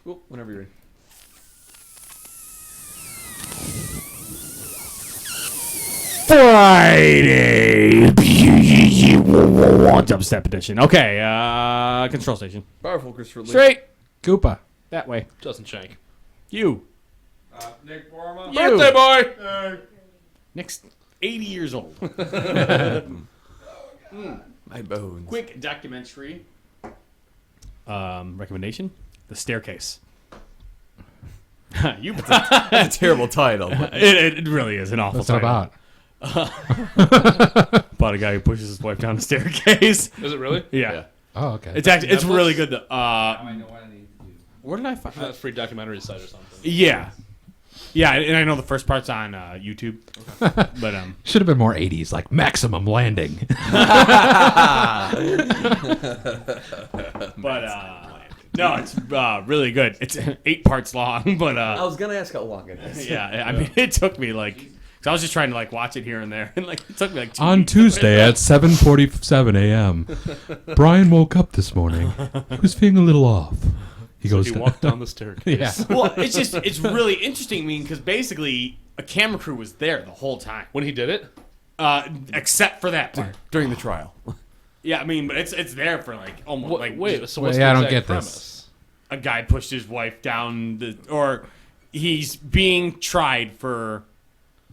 Cool. Whenever you're ready. Friday. Dubstep edition. Okay, control station. Powerful, Christopher Lee. Straight. Koopa. That way. Justin Shank. You. Nick Borma. You. Birthday boy! Nick's 80 years old. My bones. Quick documentary recommendation: The Staircase. You. That's a terrible title. It really is an awful What's it title. about? About a guy who pushes his wife down the staircase. Is it really? Yeah. Oh, okay. It's actually it's Netflix? really good. I know what I need to do. Where did I find? That free documentary site or something. Yeah, and I know the first part's on YouTube, but Should have been more 80s, like Maximum Landing. no, it's really good. It's 8 parts long, but I was gonna ask how long it is. yeah, I mean, it took me like, cause I was just trying to like watch it here and there, and like it took me like 2 On weeks. Tuesday at 7:47 a.m., Brian woke up this morning. He was feeling a little off. He goes, He walked down the staircase. yeah. Well, it's really interesting. I mean, because basically a camera crew was there the whole time, When he did it? except for that part. During the trial. Yeah, I mean, but it's there for like almost What, like wait, so Wait, what's yeah, I the don't exact get this. premise? a guy pushed his wife down or he's being tried for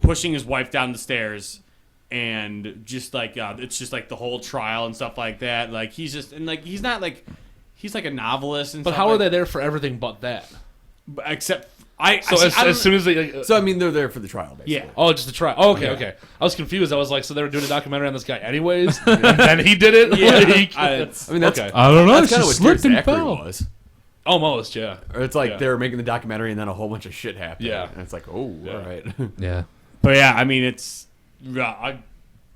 pushing his wife down the stairs, and just like it's just like the whole trial and stuff like that. Like he's just and like he's not like he's like a novelist and But stuff how are like, they there for everything but that? except So as soon as they... So I mean, they're there for the trial, basically. yeah. Oh, just to try. Oh, okay, okay. I was confused. I was like, so they were doing a documentary on this guy anyways, and then he did it? Yeah. Like, I mean, that's okay. I don't know. that's She kind of what slipped Dear and Zachary fell. was. Almost, yeah. Or it's like Yeah. they were making the documentary and then a whole bunch of shit happened. Yeah. And it's like, oh, Yeah. all right. Yeah. But yeah, I mean it's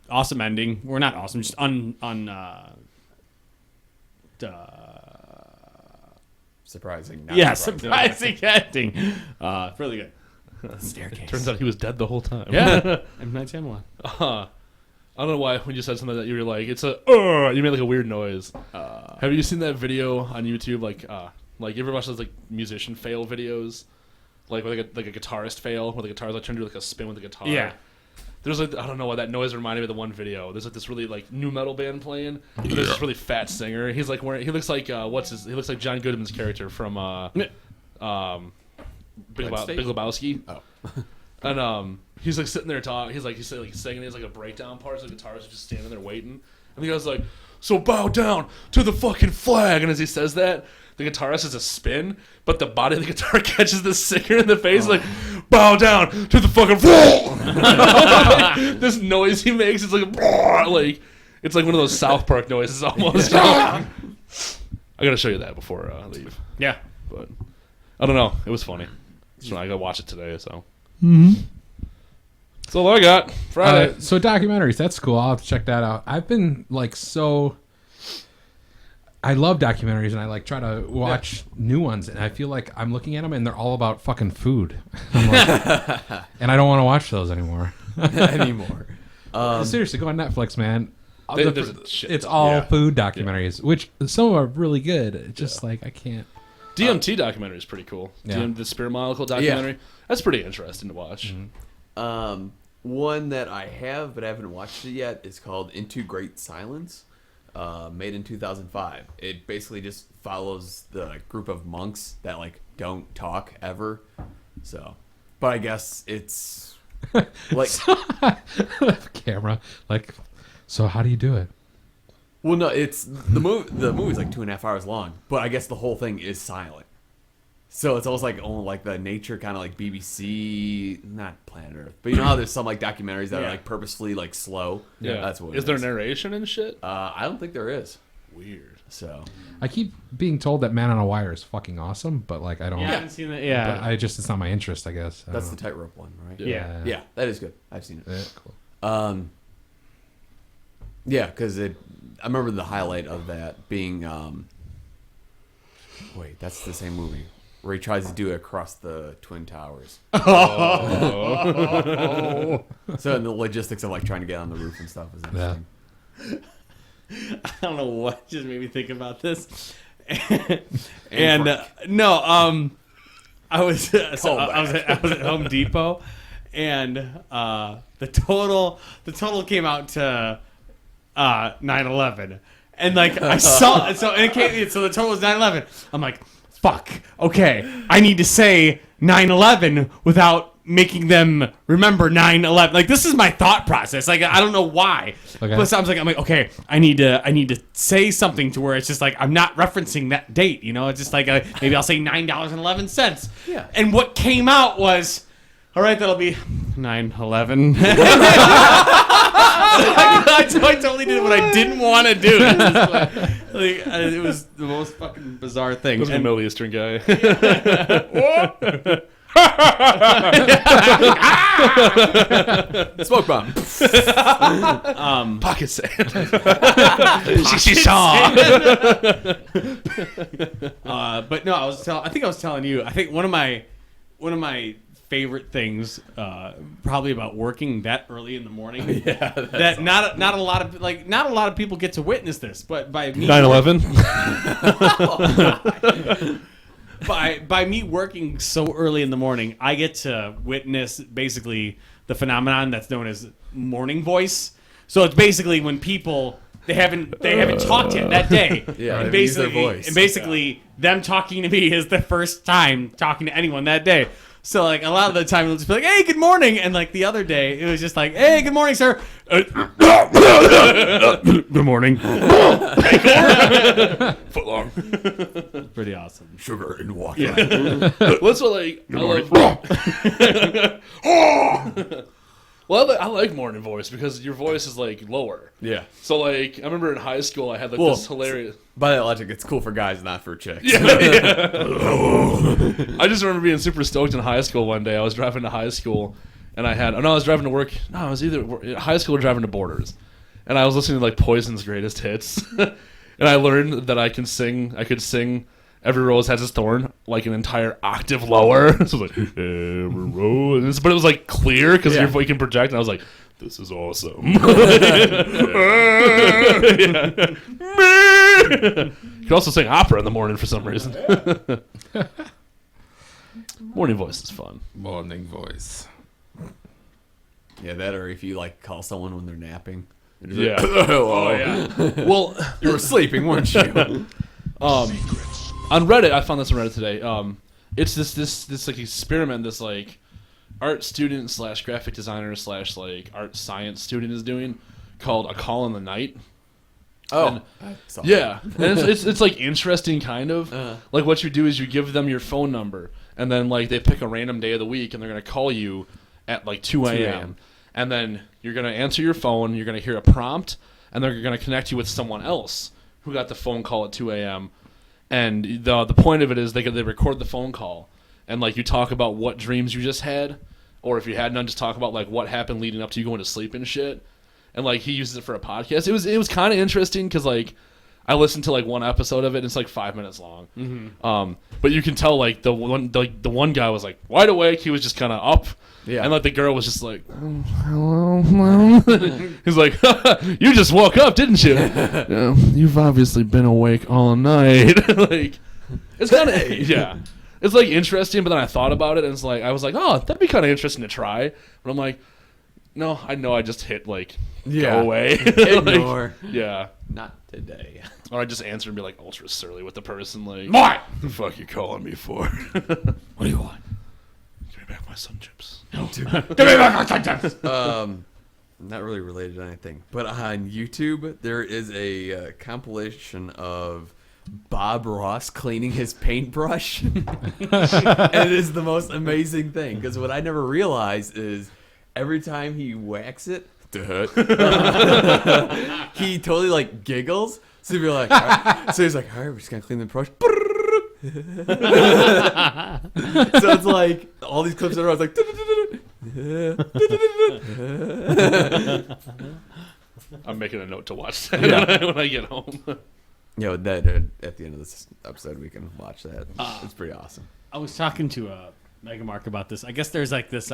awesome ending. We're not awesome, just Surprising. Not yeah, surprising. surprising ending. Really good. Staircase. Turns out he was dead the whole time. Yeah. M. Night Shyamalan. I don't know why when you said something that you were like, it's a, you made like a weird noise. Have you seen that video on YouTube? Like you ever watch those like musician fail videos? Like where like a guitarist fail, where the guitarist like trying to do like a spin with the guitar. Yeah. There's like, I don't know why that noise reminded me of the one video. There's like this really like new metal band playing. And there's this really fat singer. He's like wearing, he looks like he looks like John Goodman's character from Big Lebowski. Oh. And he's like sitting there talking. He's singing. He's like a breakdown part. So the guitarist is just standing there waiting. And the guy's like, "So bow down to the fucking flag." And as he says that, the guitarist is a spin, but the body of the guitar catches the singer in the face, like, "Bow down to the fucking flag." This noise he makes is like it's like one of those South Park noises almost. I gotta show you that before I leave. Yeah. But I don't know. It was funny. So I gotta watch it today. So. That's all I got. Friday. So documentaries, that's cool. I'll have to check that out. I've been like I love documentaries and I like try to watch new ones, and I feel like I'm looking at them and they're all about fucking food. I'm like, and I don't want to watch those anymore. Anymore. Seriously, go on Netflix, man. There's a shit It's ton. all Yeah. food documentaries, which some of them are really good. It's just like I can't. DMT documentary is pretty cool. Yeah. The Spirit Molecule documentary. That's pretty interesting to watch. One that I have but haven't watched it yet is called Into Great Silence, made in 2005. It basically just follows the group of monks that like don't talk ever. So, but I guess it's like Camera, like, so how do you do it? well, no, it's the movie. The movie's like 2.5 hours long, but I guess the whole thing is silent. So it's almost like the nature kind of like BBC, not Planet Earth, but you know how there's some like documentaries that are like purposefully like slow. Yeah. That's what. Is it there narration and shit? I don't think there is. Weird. So I keep being told that Man on a Wire is fucking awesome, but like I don't. Yeah, I haven't seen that. But Yeah. it's not my interest, I guess. I that's the don't tightrope one, right? Yeah. Yeah, that is good. I've seen it. know. Cool. Yeah, because I remember the highlight of that being, wait, that's the same movie where he tries to do it across the Twin Towers. So the logistics of like trying to get on the roof and stuff is interesting. I don't know what just made me think about this. and no, I was I was at Home Depot, and the total came out to 911, and like I saw and it came, so the total was 911. I'm like, fuck, okay, I need to say 911 without making them remember 9/11. Like, this is my thought process. Like, I don't know why. Okay. But I'm like, okay, I need to say something to where it's just like I'm not referencing that date. You know, it's just like maybe I'll say $9.11. Yeah. And what came out was, all right, that'll be 9/11. I totally did what I didn't want to do. It was the most fucking bizarre thing. It was a Middle Eastern guy. Smoke bomb. Pocket sand. But no, I think I was telling you. I think one of my favorite things, probably about working that early in the morning. Yeah, that not a lot of people get to witness this, but by me 9/11. by me working so early in the morning, I get to witness basically the phenomenon that's known as morning voice. So it's basically when people they haven't talked yet that day, Yeah, and they use their basically voice. and basically them talking to me is the first time talking to anyone that day. So like a lot of the time it'll just be like, "Hey, good morning," and like the other day it was just like, "Hey, good morning, sir." Good morning. Foot long. Pretty awesome. Sugar and water. What's what like? Well, I like morning voice because your voice is like lower. Yeah. So like, I remember in high school I had like Well, this hilarious. By that logic, it's cool for guys, not for chicks. I just remember being super stoked in high school one day. I was driving to high school, and I was driving to work. No, I was either high school or driving to Borders, and I was listening to like Poison's greatest hits, and I learned that I could sing "Every Rose Has Its Thorn" like an entire octave lower. So it was like "Every rose," but it was like clear because Yeah. your voice can project, and I was like, "This is awesome." You can also sing opera in the morning for some reason. Morning voice is fun. Morning voice. Yeah, that or if you like call someone when they're napping. You're just Yeah. like, hello. Oh yeah. Well, You were sleeping, weren't you? on Reddit, I found this on Reddit today. It's this like experiment this like art student / graphic designer / like art science student is doing called A Call in the Night. Oh. Yeah, and it's like interesting kind of. Like what you do is you give them your phone number, and then like they pick a random day of the week, and they're gonna call you at like 2 a.m. And then you're gonna answer your phone, you're gonna hear a prompt, and they're gonna connect you with someone else who got the phone call at 2 a.m. And the point of it is they record the phone call, and like you talk about what dreams you just had, or if you had none, just talk about like what happened leading up to you going to sleep and shit. And like he uses it for a podcast. It was kind of interesting because like I listened to like one episode of it and it's like 5 minutes long. Mm-hmm. But you can tell like the one guy was like wide awake. He was just kind of up. Yeah. And like the girl was just like, oh, hello. He's like, you just woke up, didn't you? Yeah, you've obviously been awake all night. Like, it's kind of yeah. It's like interesting, but then I thought about it and it's like I was like, oh, that'd be kind of interesting to try. But I'm like, no, I know I just hit like go away. Ignore. Like, yeah. Not today. Or I just answer and be like ultra surly with the person like, What? the fuck you calling me for? What do you want? Give me back my sun chips. Not really related to anything, but on YouTube there is a compilation of Bob Ross cleaning his paintbrush, and it is the most amazing thing because what I never realized is every time he whacks it, he totally like giggles. So you're like, all right. So he's like, all right, we're just gonna clean the brush. So it's like all these clips in a row. It's like. I'm making a note to watch that when I get home. You know, that at the end of this episode we can watch that. It's pretty awesome. I was talking to Mega Mark about this. I guess there's like this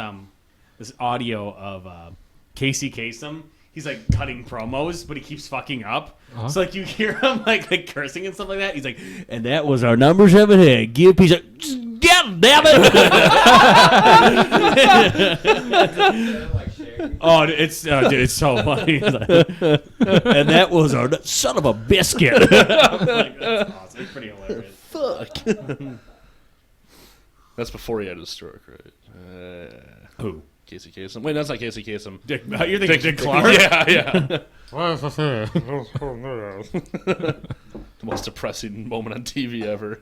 audio of Casey Kasem. he's like cutting promos, but he keeps fucking up. So like you hear him like cursing and stuff like that. He's like, and that was our number 7 hit. Give a piece of damn it. Oh, it's so funny. And that was our son of a biscuit. I'm like, that's awesome. It's pretty hilarious. Fuck. That's before he had his stroke, right? Who? Casey Kasem. Wait, that's not Casey Kasem. You're thinking Dick Clark? Yeah. The most depressing moment on TV ever.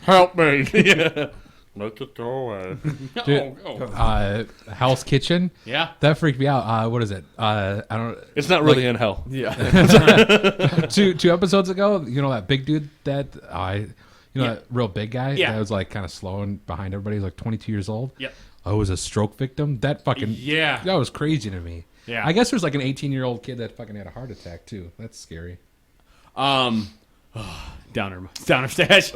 Help me. Yeah. Let it go away. Dude, Hell's Kitchen. Yeah. That freaked me out. What is it? I don't. It's not really in hell. Yeah. Two episodes ago, you know that big dude that that real big guy that was like kind of slowing behind everybody. He's like 22 years old. Yep. Oh, was a stroke victim. That fucking that was crazy to me. Yeah. I guess there's like an 18-year-old kid that fucking had a heart attack too. That's scary. Downer stash.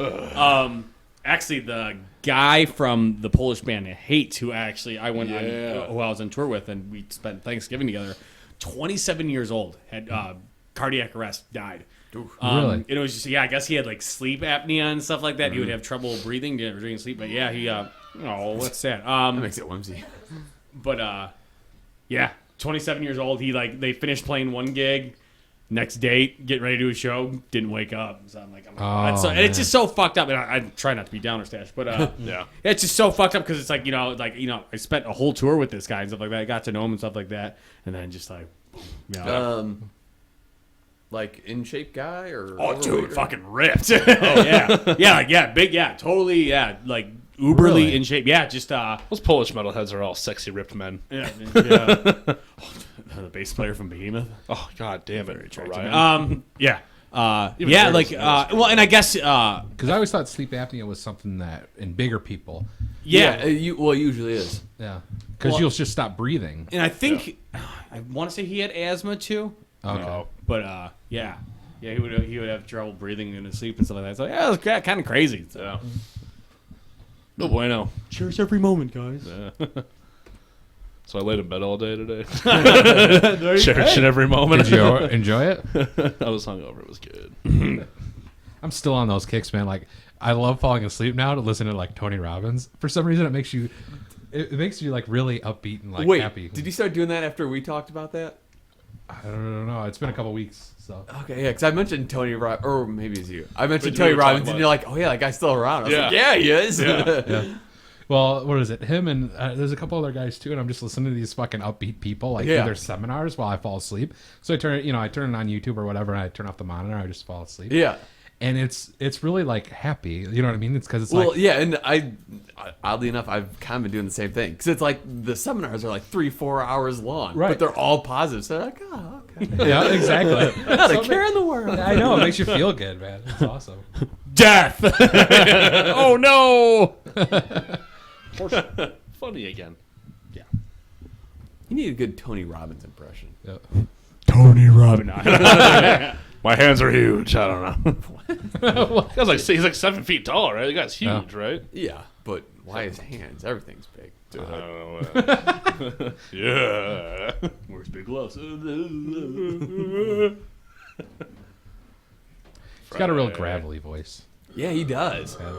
Actually, the guy from the Polish band Hate, who actually I went on, who I was on tour with, and we spent Thanksgiving together. 27 years old, had cardiac arrest, died. Really? It was just I guess he had like sleep apnea and stuff like that. He would have trouble breathing during sleep, but yeah, he what's sad. That makes it whimsy. But 27 years old. He they finished playing one gig. Next date, getting ready to do a show, didn't wake up. So I'm like, and it's just so fucked up. And I try not to be downer stash, but it's just so fucked up because it's I spent a whole tour with this guy and stuff like that. I got to know him and stuff like that, and then just like in shape guy or dude, fucking ripped. Big, like uberly in shape. Yeah, just Those Polish metalheads are all sexy ripped men. Yeah. The bass player from Behemoth. Oh god damn it! Ryan. And I guess because I always thought sleep apnea was something that in bigger people. It usually is. Yeah, because you'll just stop breathing. And I think I want to say he had asthma too. Okay, but he would have trouble breathing in his sleep and stuff like that. So it was kind of crazy. So no bueno. Cherish every moment, guys. So I laid in bed all day today. Cherishing every moment. Did you enjoy it? I was hungover. It was good. I'm still on those kicks, man. Like, I love falling asleep now to listen to like Tony Robbins. For some reason, it makes you like really upbeat and like happy. Did you start doing that after we talked about that? I don't know. It's been a couple weeks. So okay, yeah, because I mentioned Tony Robbins, or maybe it's you. I mentioned Tony Robbins, and you're like, oh yeah, that guy's still around. I was like, yeah, he is. Yeah. Well, what is it? Him and there's a couple other guys too, and I'm just listening to these fucking upbeat people like do their seminars while I fall asleep. So I turn it on YouTube or whatever, and I turn off the monitor. I just fall asleep. Yeah, and it's really like happy. You know what I mean? It's because it's and I oddly enough I've kind of been doing the same thing because it's like the seminars are like 3-4 hours long, right? But they're all positive. So like, oh, okay, yeah, exactly. Not a care in the world. I know it makes you feel good, man. It's awesome. Death. Oh no. Funny again. Yeah. You need a good Tony Robbins impression. Yep. Tony Robbins. My hands are huge. I don't know. He's like 7 feet tall, right? The guy's huge, right? Yeah, but why his hands? Everything's big. I don't know. Yeah. Where's Big Gloves? He's got a real gravelly voice. Yeah, he does. Yeah.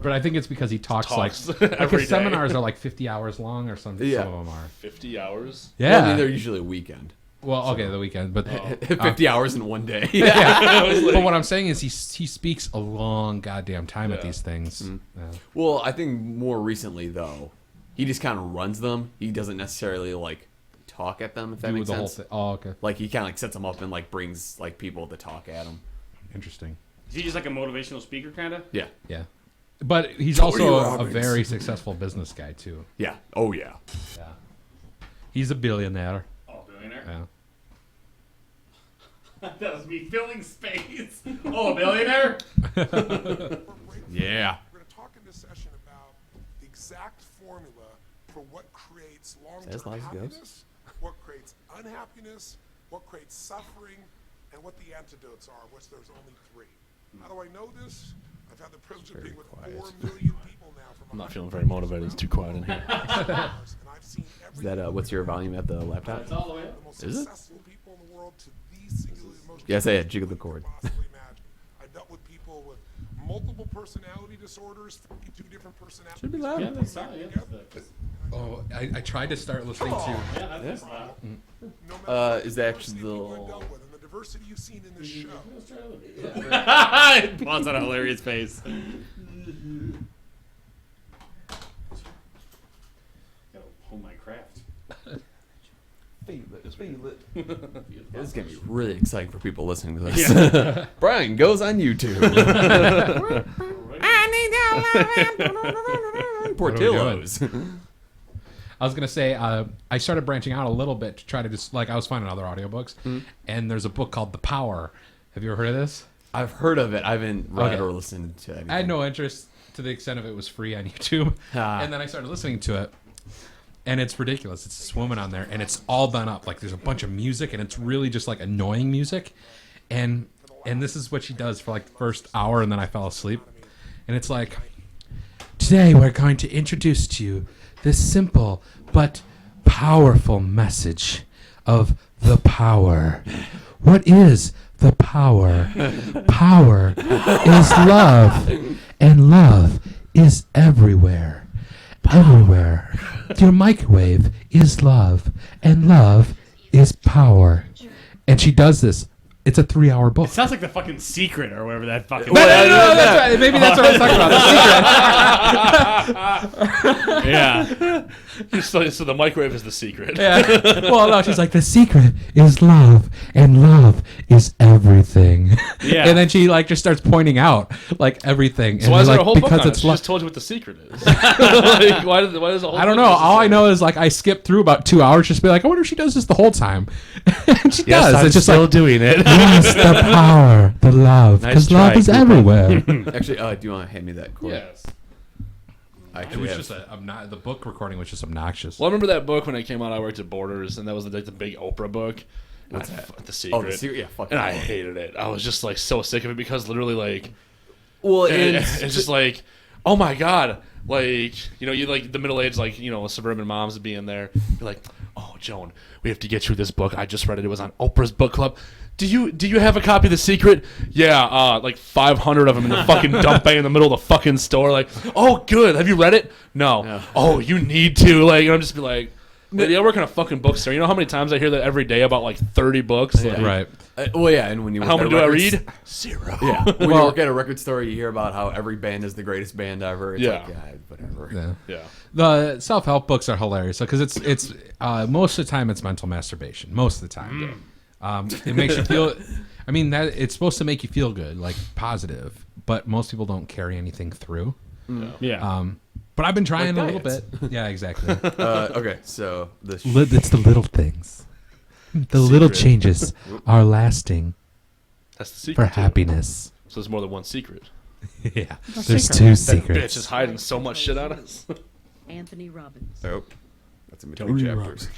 But I think it's because he talks like every his seminars are like 50 hours long or something. Yeah. Some of them are 50 hours. Yeah, Well, I mean, they're usually a weekend. Well, okay, the weekend, but 50 hours in one day. But what I'm saying is he speaks a long goddamn time at these things. Mm-hmm. Yeah. Well, I think more recently though, he just kind of runs them. He doesn't necessarily like talk at them. If that makes the sense. whole thing. Oh, okay. Like he kind of like sets them up and like brings like people to talk at him. Interesting. Is he just like a motivational speaker, kind of? Yeah. Yeah. But he's Tony also a Robbins. very successful business guy too. Yeah. Oh yeah. Yeah. He's a billionaire. Oh, billionaire. Yeah. That was me filling space. Oh, a billionaire. Yeah. We're going to talk in this session about the exact formula for what creates As long-term life goes. happiness, what creates unhappiness, what creates suffering, and what the antidotes are, which there's only 3. How do I know this? I've had the privilege of being with 4 million people now. I'm not feeling very motivated. It's too quiet in here. and I've seen Is that what's your volume at the laptop? It's all the way the up. most Is it? successful people, world to the singular emotional. Yes, I had jiggle the cord. Possibly imagine. I've dealt with people with multiple personality disorders, 52 different personalities. Should be loud. Yeah, that's not, Oh, I tried to start listening to. yeah, that's loud. No matter Is that the actually diversity of people the- I've dealt with and the diversity you've seen in this show. Pause on a hilarious face. Gotta hold my craft. Feel it. This is gonna be really exciting for people listening to this. Brian goes on YouTube. Portillo's. I was gonna say I started branching out a little bit to try to just I was finding other audiobooks, and there's a book called The Power. Have you ever heard of this? I've heard of it. I haven't read Okay. or listened to anything. I had no interest to the extent of it was free on YouTube, Ah. and then I started listening to it, and it's ridiculous. It's this woman on there, and it's all done up. Like there's a bunch of music, and it's really just like annoying music, and this is what she does for like the first hour, and then I fell asleep, and it's like, today we're going to introduce to you this simple but powerful message of the power. What is the power? Power is love, and love is everywhere. Everywhere. Your microwave is love, and love is power. And she does this. It's a 3-hour book. It sounds like The fucking Secret or whatever that fucking. No, that's right. Maybe that's what I was talking about. The secret. Yeah. So the microwave is the secret. Yeah. Well, no, she's like, the secret is love, and love is everything. Yeah. And then she just starts pointing out everything. So and why is they're there a whole book because on it? it's She love. just told you what the secret is. Why does the whole I don't book know. just All say- I know is I skipped through about 2 hours just to be like, I wonder if she does this the whole time. And she does. It's just doing it. yes, the power, the love, Nice because try, love is Cooper. everywhere. Actually, do you want to hand me that cord? Yes. I It actually was have- just the book recording was just obnoxious. Well, I remember that book when it came out. I worked at Borders, and that was the big Oprah book. What's And that? The Secret. Oh, the secret. Yeah, fuck. And I that. hated it. I was just so sick of it because literally Well, it's just oh my god, you the middle aged suburban moms being there. You're like, oh Joan, we have to get you this book. I just read it. It was on Oprah's book club. Do you have a copy of The Secret? Yeah, 500 of them in the fucking dump bay in the middle of the fucking store. Oh good, have you read it? No. Yeah. Oh, you need to. And I'm just lady, I work in a fucking bookstore. You know how many times I hear that every day about 30 books? Right. well, yeah, and when you work How at many a do I record read? Zero. Yeah, when you work at a record store, you hear about how every band is the greatest band ever. It's Yeah. whatever. Yeah. Yeah. The self-help books are hilarious because it's most of the time it's mental masturbation. Most of the time, it makes you feel. I mean that it's supposed to make you feel good, positive, but most people don't carry anything through. Yeah. But I've been trying Like a little bit. Yeah, exactly. Okay, so It's the little things. The little changes are lasting That's the secret. for to it. happiness. So there's more than one secret. Yeah, there's two That secrets. bitch is hiding so much shit out of us. Anthony Robbins. oh, that's in between chapters.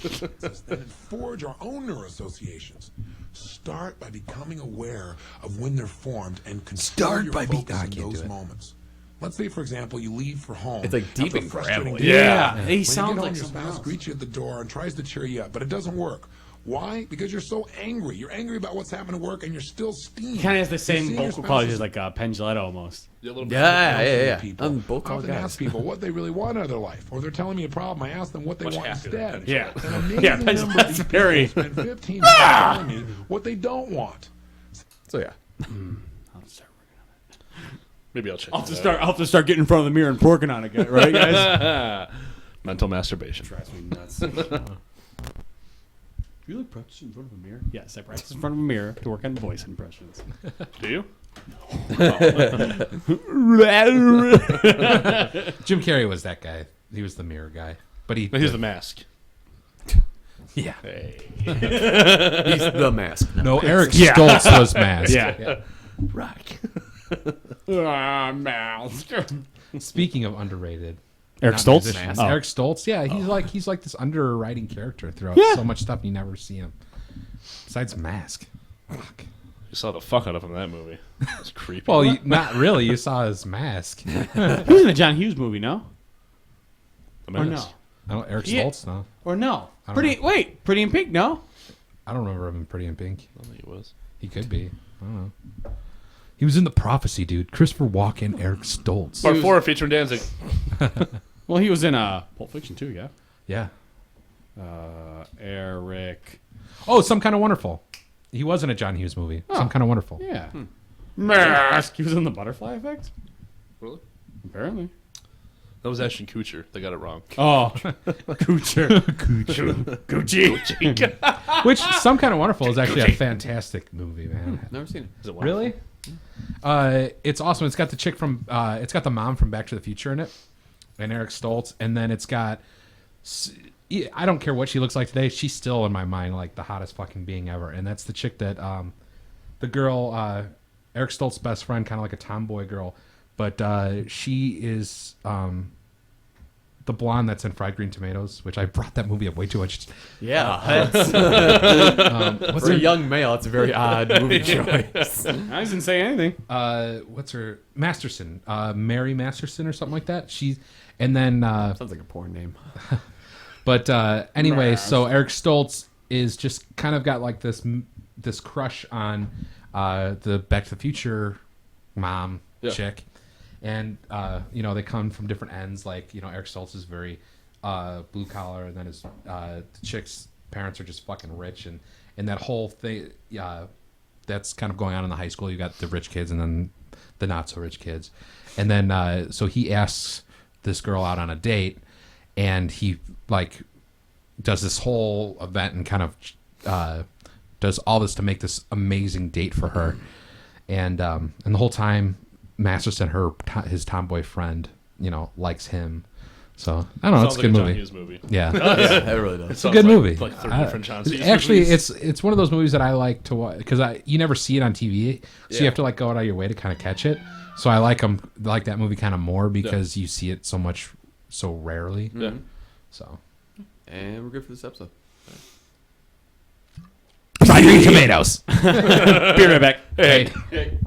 And forge our own neuroassociations. Start by becoming aware of when they're formed and control your focus in those moments. Let's say, for example, you leave for home. It's deep after a and frustrating gravelly. day. Yeah. When He you sounds get home, like your someone spouse else. greets you at the door and tries to cheer you up, but it doesn't work. Why? Because you're so angry. You're angry about what's happened at work, and you're still steamed. He kind of has the You're same seeing your vocal quality spouse's as Penn Jillette almost. Yeah. people. I'm both I called often guys. ask people what they really want out of their life, or they're telling me a problem. I ask them what they Much want happier than instead. Yeah. An amazing Yeah, Penn number of Jillette's these very- people spend 15 minutes telling me what they don't want. So yeah, Maybe I'll check. I'll have to start getting in front of the mirror and working on it, right, guys? Mental masturbation. Drives me nuts. Do you like practice in front of a mirror? Yes, I practice in front of a mirror to work on voice impressions. Do you? Jim Carrey was that guy. He was the mirror guy. But No, he's the mask. yeah. Hey. he's the mask. No, Eric Yeah. Stoltz was masked. Yeah. Rock. Speaking of underrated, Eric not Stoltz? musicians, Oh. Eric Stoltz. Yeah, he's like this underwriting character throughout Yeah. so much stuff you never see him. Besides Mask. Fuck. You saw the fuck out of him in that movie. It's creepy. Well, not really. You saw his mask. He was in a John Hughes movie, no? The Or Mask. no? Eric Yeah. Stoltz, no. Or no? don't Pretty in Pink, no? I don't remember him in Pretty in Pink. I don't think he was. He could be. I don't know. He was in The Prophecy, dude. Christopher Walken, Eric Stoltz. Part 4 featuring Danzig. Well, he was in Pulp Fiction too, yeah. Yeah. Eric. Oh, Some Kind of Wonderful. He was in a John Hughes movie. Some Kind of Wonderful. Yeah. Mask. He was in The Butterfly Effect? Really? Apparently. That was Ashton Kutcher. They got it wrong. Oh. Coocher. Coochie. Which Some Kind of Wonderful is actually a fantastic movie, man. Never seen it. Is it wild? Really? It's awesome. It's got the chick from it's got the mom from Back to the Future in it, and Eric Stoltz, and then it's got I don't care what she looks like today, she's still in my mind like the hottest fucking being ever. And that's the chick that the girl Eric Stoltz's best friend, kind of like a tomboy girl, but she is the blonde that's in Fried Green Tomatoes, which I brought that movie up way too much. Yeah, that's, for a young male, it's a very odd movie choice. I didn't say anything. What's her Masterson? Mary Masterson or something like that. And then Sounds like a porn name. but anyway, so Eric Stoltz is just kind of got like this crush on the Back to the Future mom chick. And, they come from different ends. Like, Eric Stoltz is very blue collar, and then his the chick's parents are just fucking rich. And that whole thing, that's kind of going on in the high school. You got the rich kids and then the not so rich kids. And then, so he asks this girl out on a date, and he, like, does this whole event and kind of does all this to make this amazing date for her. And the whole time, Masterson, his tomboy friend, likes him. So I don't know. It's a good John movie. Hughes movie. Yeah, Yeah, it really does. it's a good movie. Like 30 different John Hughes Actually, movies. it's one of those movies that I like to watch because you never see it on TV, so you have to like go out of your way to kind of catch it. So I like that movie kind of more because you see it so rarely. Yeah. So And we're good for this episode. Fried Green Tomatoes. Be right back. Hey.